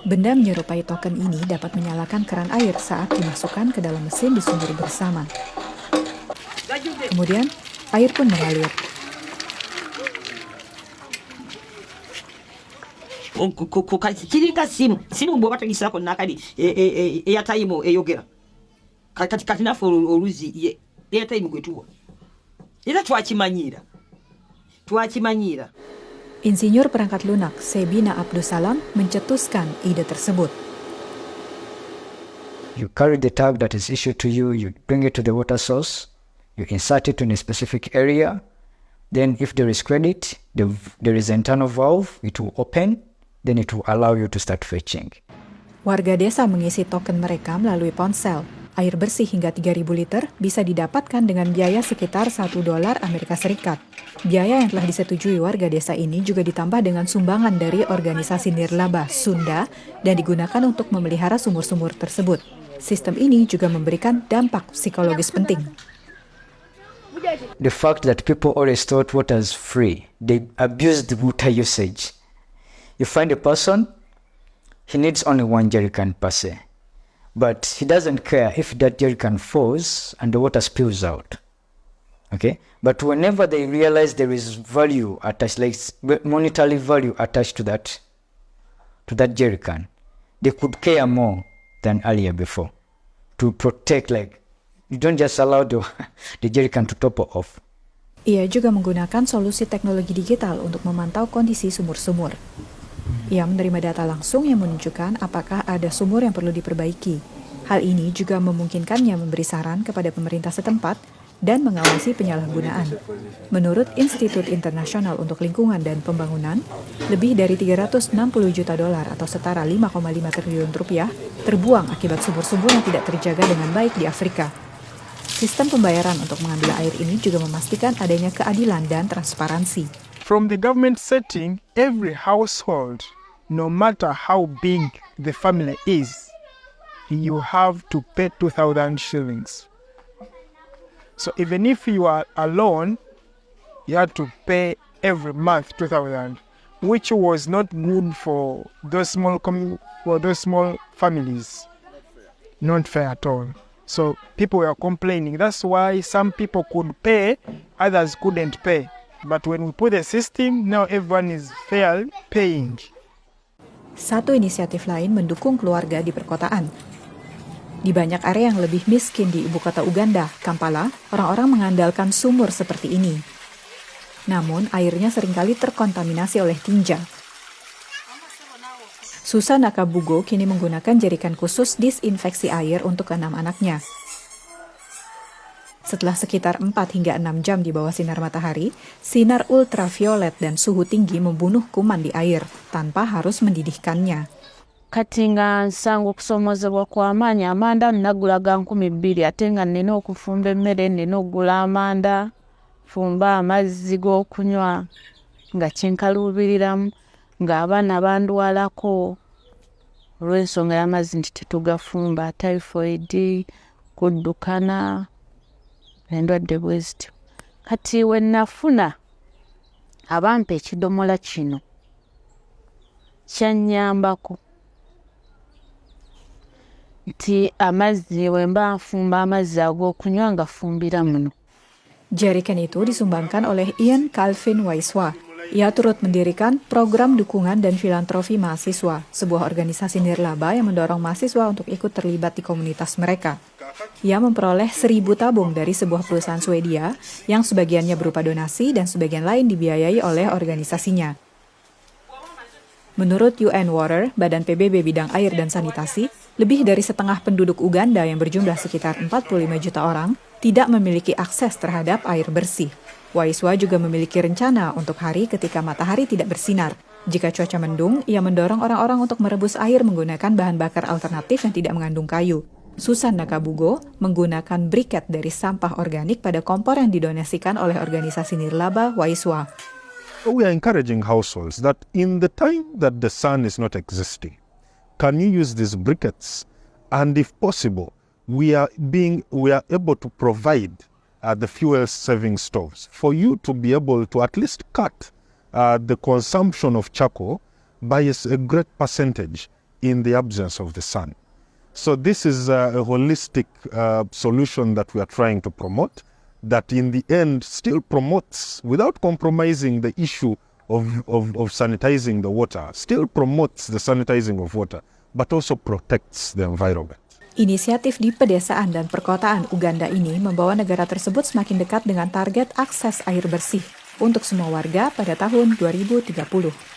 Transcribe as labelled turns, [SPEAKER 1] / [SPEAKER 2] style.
[SPEAKER 1] Benda menyerupai token ini dapat menyalakan keran air saat dimasukkan ke dalam mesin di sumur bersama. Kemudian, air pun mengalir.
[SPEAKER 2] Kiringa simu bwebatagisako nakali eyatayimu eyogera kati naffe oluzi eyatayimu gwetuwa era twakimanyira.
[SPEAKER 1] Insinyur perangkat lunak Sebina Abdussalam mencetuskan ide tersebut.
[SPEAKER 3] You carry the tag that is issued to you, you bring it to the water source, you insert it in a specific area, then if there is credit, there is an internal valve, it will open, then it will allow you to start fetching.
[SPEAKER 1] Warga desa mengisi token mereka melalui ponsel. Air bersih hingga 3.000 liter bisa didapatkan dengan biaya sekitar $1 Amerika Serikat. Biaya yang telah disetujui warga desa ini juga ditambah dengan sumbangan dari organisasi nirlaba Sunda dan digunakan untuk memelihara sumur-sumur tersebut. Sistem ini juga memberikan dampak psikologis penting.
[SPEAKER 3] The fact that people always thought water is free, they abused the water usage. You find a person, he needs only 1 jerrycan per se. But he doesn't care if that jerrycan falls and the water spills out. Okay? But whenever they realize there is value attached, like monetary value attached to that jerrycan, they could care more than earlier before. To protect, like, you don't just allow the jerrycan to topple off.
[SPEAKER 1] Ia juga menggunakan solusi teknologi digital untuk memantau kondisi sumur-sumur. Ia menerima data langsung yang menunjukkan apakah ada sumur yang perlu diperbaiki. Hal ini juga memungkinkannya memberi saran kepada pemerintah setempat dan mengawasi penyalahgunaan. Menurut Institut Internasional untuk Lingkungan dan Pembangunan, lebih dari $360 juta atau setara 5,5 triliun rupiah terbuang akibat sumur-sumur yang tidak terjaga dengan baik di Afrika. Sistem pembayaran untuk mengambil air ini juga memastikan adanya keadilan dan transparansi.
[SPEAKER 4] From the government setting, every household, no matter how big the family is, you have to pay 2,000 shillings. So even if you are alone, you have to pay every month 2,000, which was not good for those small families. Not fair at all. So people were complaining. That's why some people could pay, others couldn't pay. But when we put a system, now everyone is fair paying.
[SPEAKER 1] Satu inisiatif lain mendukung keluarga di perkotaan. Di banyak area yang lebih miskin di ibu kota Uganda, Kampala, orang-orang mengandalkan sumur seperti ini. Namun, airnya seringkali terkontaminasi oleh tinja. Susan Nakabugo kini menggunakan jerikan khusus disinfeksi air untuk 6 anaknya. Setelah sekitar 4 hingga 6 jam di bawah sinar matahari, sinar ultraviolet dan suhu tinggi membunuh kuman di air tanpa harus mendidihkannya.
[SPEAKER 5] Kati nga nsanga okusomozebwa kw'amaanyi amanda nagulaga 2,000 ate nga nnina okufumba emmere nnina okugula amanda fumba amazzi g'okunywa nga kinkaluubiriramu ng'abaana bandwalako olw'ensonga y'amazzi nti tetugafumba typhoid kuddukana endwadde bwe zityo. Kati we nafuna abampa ekidomola kino kyannyambako nti amazzi we mba nfumba amazzi ag'okunywa ngafumbira muno.
[SPEAKER 1] Jeriken itu disumbangkan oleh Ian Calvin Waiswa. Ia turut mendirikan program dukungan dan filantropi mahasiswa, sebuah organisasi nirlaba yang mendorong mahasiswa untuk ikut terlibat di komunitas mereka. Ia memperoleh 1.000 tabung dari sebuah perusahaan Swedia yang sebagiannya berupa donasi dan sebagian lain dibiayai oleh organisasinya. Menurut UN Water, Badan PBB bidang air dan sanitasi, lebih dari setengah penduduk Uganda yang berjumlah sekitar 45 juta orang tidak memiliki akses terhadap air bersih. Waiswa juga memiliki rencana untuk hari ketika matahari tidak bersinar. Jika cuaca mendung, ia mendorong orang-orang untuk merebus air menggunakan bahan bakar alternatif yang tidak mengandung kayu. Susan Nakabugo menggunakan briket dari sampah organik pada kompor yang didonasikan oleh organisasi nirlaba Waiswa.
[SPEAKER 6] We are encouraging households that in the time that the sun is not existing, can you use these briquettes? And if possible, we are able to provide the fuel saving stoves for you to be able to at least cut the consumption of charcoal by a great percentage in the absence of the sun. So this is a holistic solution that we are trying to promote, that in the end still promotes, without compromising the issue of sanitizing the water, still promotes the sanitizing of water, but also protects the environment.
[SPEAKER 1] Inisiatif di pedesaan dan perkotaan Uganda ini membawa negara tersebut semakin dekat dengan target akses air bersih untuk semua warga pada tahun 2030.